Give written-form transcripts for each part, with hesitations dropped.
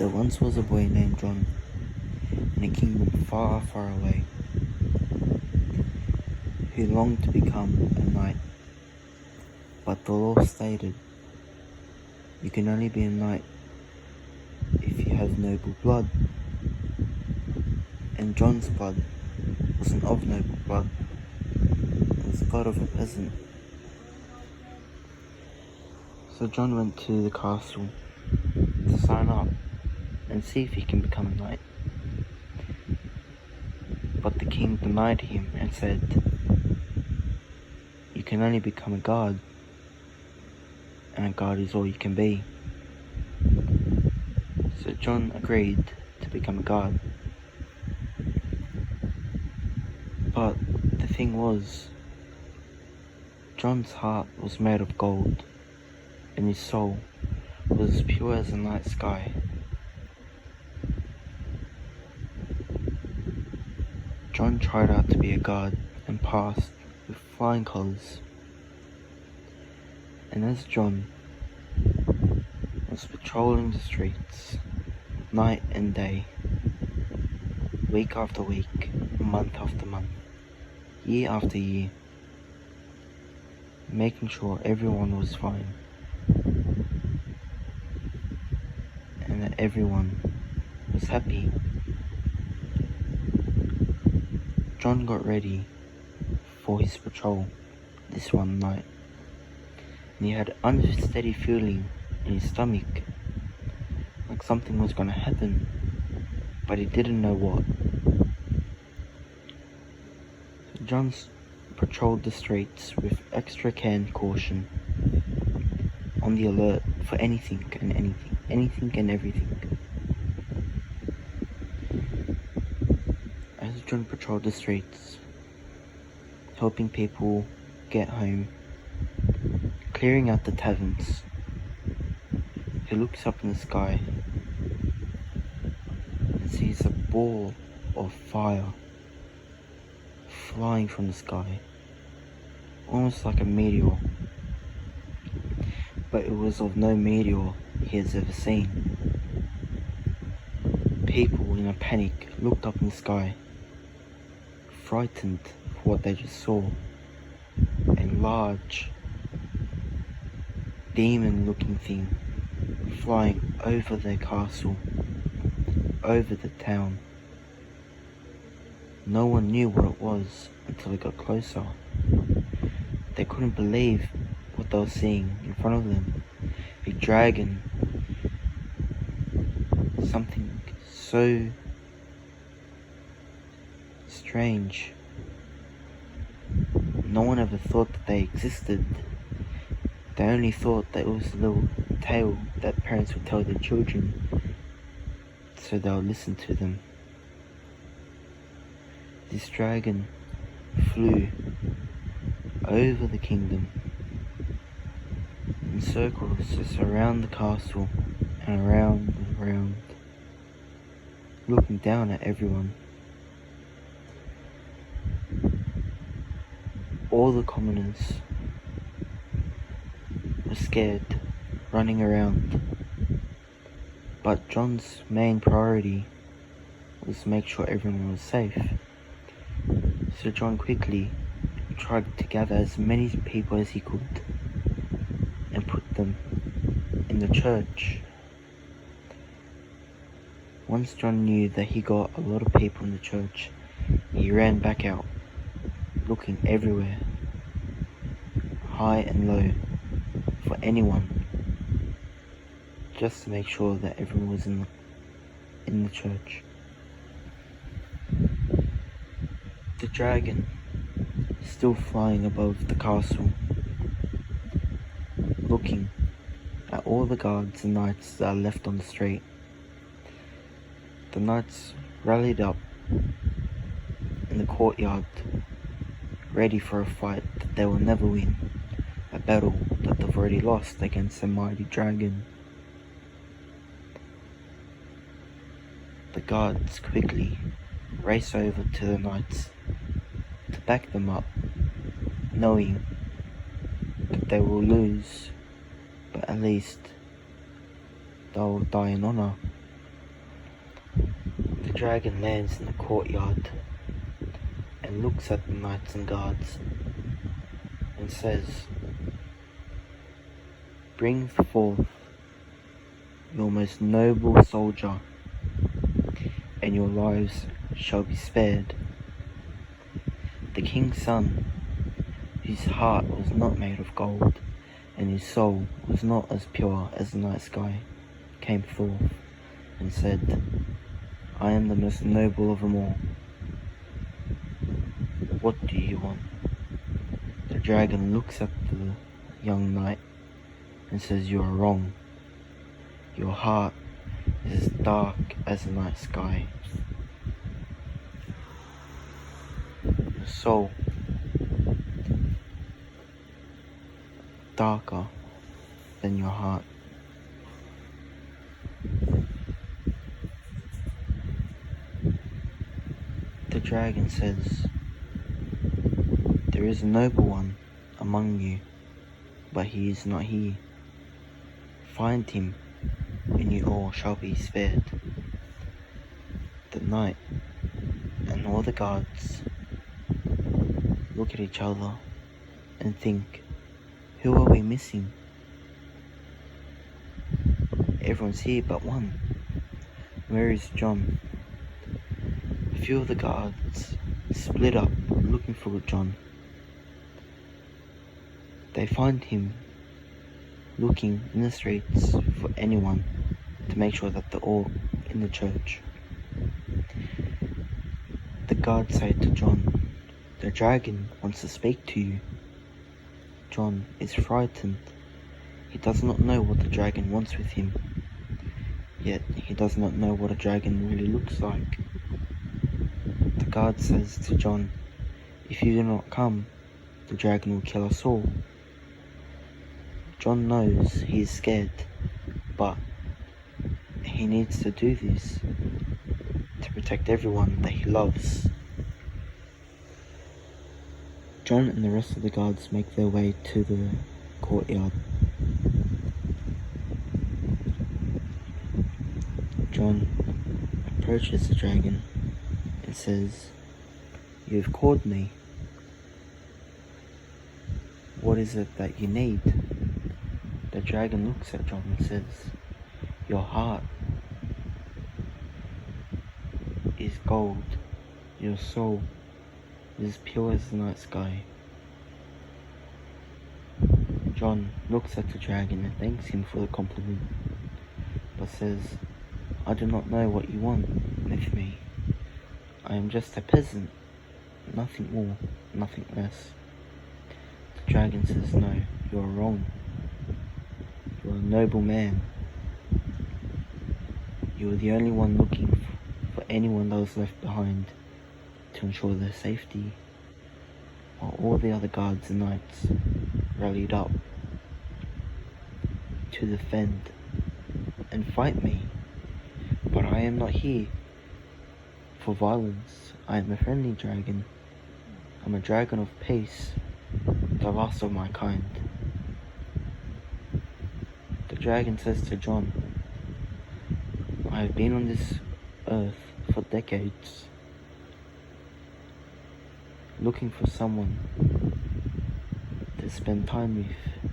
There once was a boy named John in a kingdom far, far away, who longed to become a knight. But the law stated you can only be a knight if you have noble blood, and John's blood wasn't of noble blood, it was the blood of a peasant. So John went to the castle to sign up and see if he can become a knight. But the king denied him and said, you can only become a guard, and a guard is all you can be. So John agreed to become a guard. But the thing was, John's heart was made of gold, and his soul was as pure as the night sky. John tried out to be a guard and passed with flying colours. And as John was patrolling the streets night and day, week after week, month after month, year after year, making sure everyone was fine and that everyone was happy, John got ready for his patrol this one night, and he had an unsteady feeling in his stomach, like something was going to happen, but he didn't know what. So John patrolled the streets with extra care and caution, on the alert for anything and everything. As John patrolled the streets, helping people get home, clearing out the taverns, he looks up in the sky and sees a ball of fire flying from the sky, almost like a meteor. But it was of no meteor he has ever seen. People in a panic looked up in the sky, frightened for what they just saw. A large, demon-looking thing flying over their castle, over the town. No one knew what it was until it got closer. They couldn't believe what they were seeing in front of them. A dragon. Something so strange. No one ever thought that they existed. They only thought that it was a little tale that parents would tell their children, so they'll listen to them. This dragon flew over the kingdom in circles just around the castle and around and around, looking down at everyone. All the commoners were scared, running around, but John's main priority was to make sure everyone was safe. So John quickly tried to gather as many people as he could and put them in the church. Once John knew that he got a lot of people in the church, he ran back out, looking everywhere, high and low, for anyone, just to make sure that everyone was in the church. The dragon, still flying above the castle, looking at all the guards and knights that are left on the street. The knights rallied up in the courtyard, ready for a fight that they will never win, a battle that they've already lost against the mighty dragon. The guards quickly race over to the knights to back them up, knowing that they will lose, but at least they'll die in honor The dragon lands in the courtyard and looks at the knights and guards and says, "Bring forth your most noble soldier, and your lives shall be spared." The king's son, whose heart was not made of gold, and whose soul was not as pure as the night sky, came forth and said, "I am the most noble of them all. What do you want?" The dragon looks at the young knight and says, "You are wrong. Your heart is as dark as the night sky. Your soul darker than your heart." The dragon says, "There is a noble one among you, but he is not here. Find him, and you all shall be spared." The knight and all the guards look at each other and think, who are we missing? Everyone's here but one. Where is John? A few of the guards split up looking for John. They find him looking in the streets for anyone to make sure that they're all in the church. The guards say to John, "The dragon wants to speak to you." John is frightened. He does not know what the dragon wants with him, yet he does not know what a dragon really looks like. The guard says to John, "If you do not come, the dragon will kill us all." John knows he is scared, but he needs to do this to protect everyone that he loves. John and the rest of the guards make their way to the courtyard. John approaches the dragon and says, "You have called me. What is it that you need?" The dragon looks at John and says, "Your heart is gold. Your soul is pure as the night sky." John looks at the dragon and thanks him for the compliment, but says, "I do not know what you want with me. I am just a peasant, nothing more, nothing less." The dragon says, "No, you are wrong. You are a noble man. You are the only one looking for anyone that was left behind to ensure their safety, while all the other guards and knights rallied up to defend and fight me. But I am not here for violence. I am a friendly dragon. I'm a dragon of peace, the last of my kind." The dragon says to John, "I have been on this earth for decades, looking for someone to spend time with,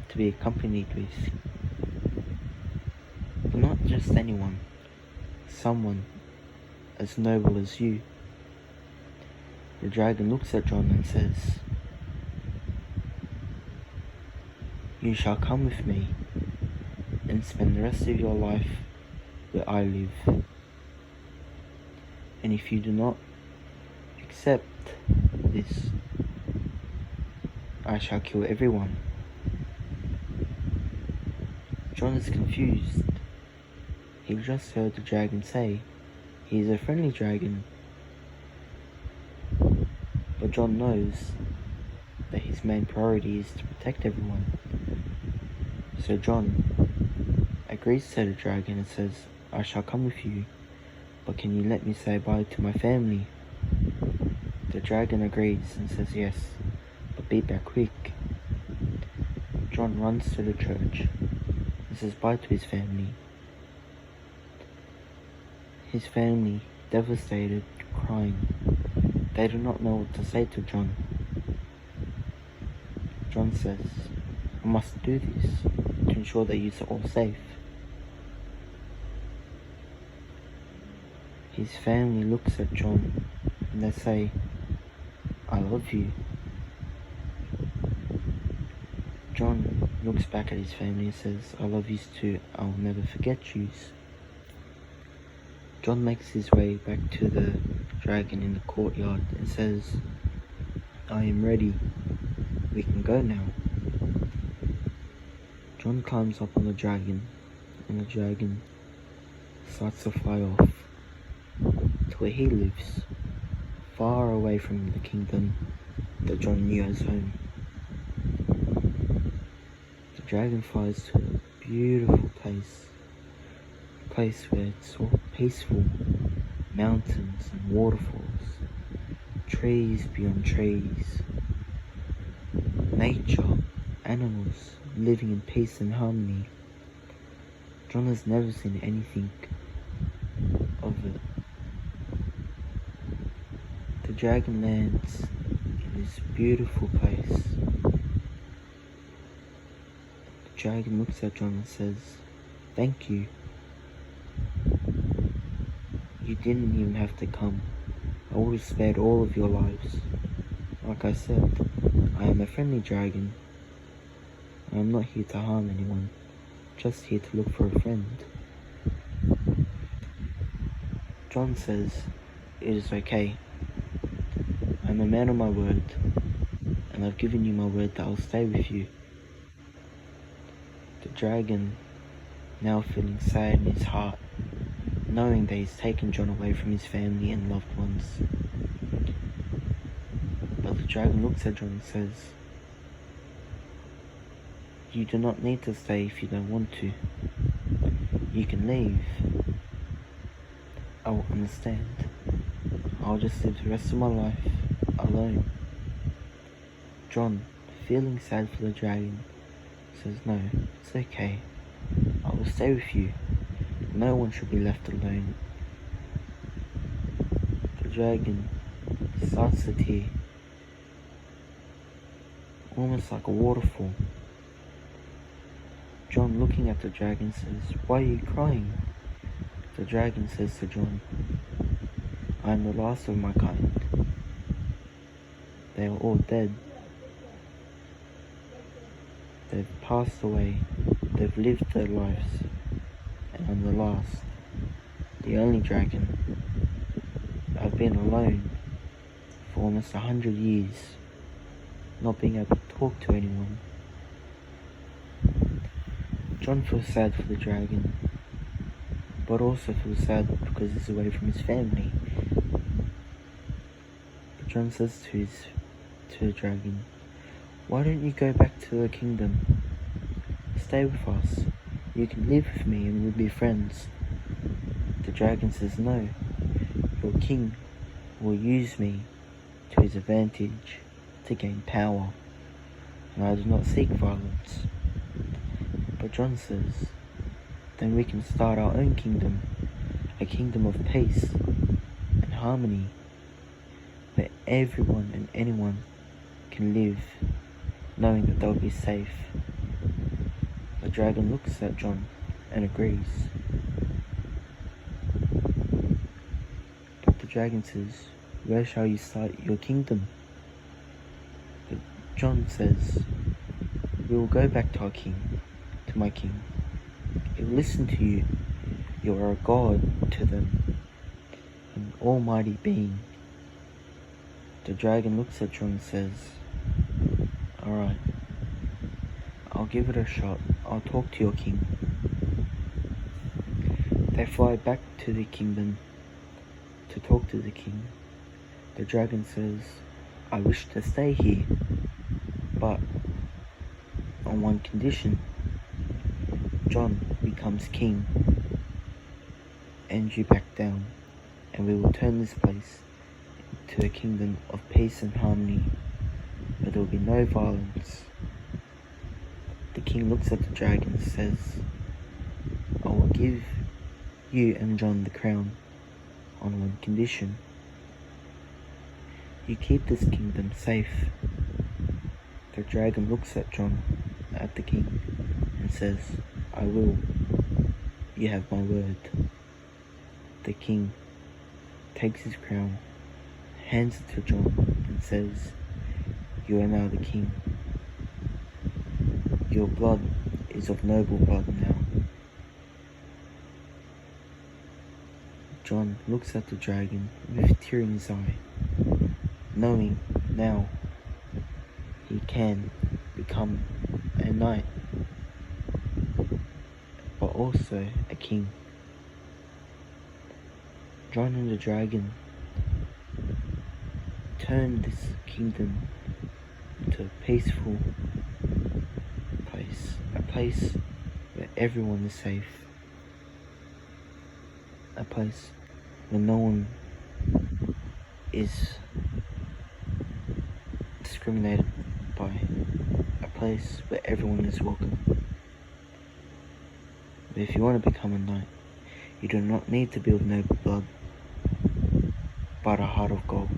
to be accompanied with. But not just anyone, someone as noble as you." The dragon looks at John and says, "You shall come with me and spend the rest of your life where I live. And if you do not accept this, I shall kill everyone." John is confused. He just heard the dragon say he is a friendly dragon. But John knows that his main priority is to protect everyone. So John agrees to the dragon and says, "I shall come with you, but can you let me say bye to my family?" The dragon agrees and says yes, but be back quick. John runs to the church and says bye to his family. His family, devastated, crying. They do not know what to say to John. John says, "I must do this to ensure that you are all safe." His family looks at John and they say, "I love you." John looks back at his family and says, "I love yous too, I'll never forget yous." John makes his way back to the dragon in the courtyard and says, "I am ready. We can go now." John climbs up on the dragon and the dragon starts to fly off to where he lives, far away from the kingdom that John knew as home. The dragon flies to a beautiful place where it's all peaceful, mountains and waterfalls, trees beyond trees, nature, animals living in peace and harmony. John has never seen anything of it. The dragon lands in this beautiful place. The dragon looks at John and says, "Thank you. You didn't even have to come. I would have spared all of your lives. Like I said, I am a friendly dragon. I am not here to harm anyone, just here to look for a friend." John says, "It is okay. I'm a man of my word, and I've given you my word that I'll stay with you." The dragon, now feeling sad in his heart, knowing that he's taken John away from his family and loved ones. But the dragon looks at John and says, "You do not need to stay if you don't want to. You can leave. I will understand. I'll just live the rest of my life alone." John, feeling sad for the dragon, says, "No, it's okay. I will stay with you. No one should be left alone." The dragon starts to tear, almost like a waterfall. John, looking at the dragon, says, "Why are you crying?" The dragon says to John, "I am the last of my kind. They are all dead. They've passed away. They've lived their lives. And I'm the last, the only dragon. I've been alone for almost 100 years, not being able to talk to anyone." John feels sad for the dragon, but also feels sad because he's away from his family. But John says to the dragon, "Why don't you go back to the kingdom? Stay with us. You can live with me and we'll be friends." The dragon says, "No, your king will use me to his advantage to gain power, and I do not seek violence." But John says, "Then we can start our own kingdom, a kingdom of peace and harmony, where everyone and anyone can live knowing that they'll be safe." The dragon looks at John and agrees. But the dragon says, "Where shall you start your kingdom?" But John says, "We will go back to our king, to my king. He will listen to you. You are a god to them, an almighty being." The dragon looks at John and says, "Alright, I'll give it a shot. I'll talk to your king." They fly back to the kingdom to talk to the king. The dragon says, "I wish to stay here, but on one condition. John becomes king, and you back down, and we will turn this place into a kingdom of peace and harmony, where there will be no violence." The king looks at the dragon and says, "I will give you and John the crown on one condition. You keep this kingdom safe. The dragon looks at the king, and says, I will. You have my word. The king takes his crown, hands it to John, and says, you are now the king. Your blood is of noble blood now. John looks at the dragon with a tear in his eye, knowing now he can become a knight, but also a king. John and the dragon turn this kingdom into a peaceful place, a place where everyone is safe, a place where no one is discriminated by, a place where everyone is welcome. But if you want to become a knight, you do not need to build noble blood, but a heart of gold.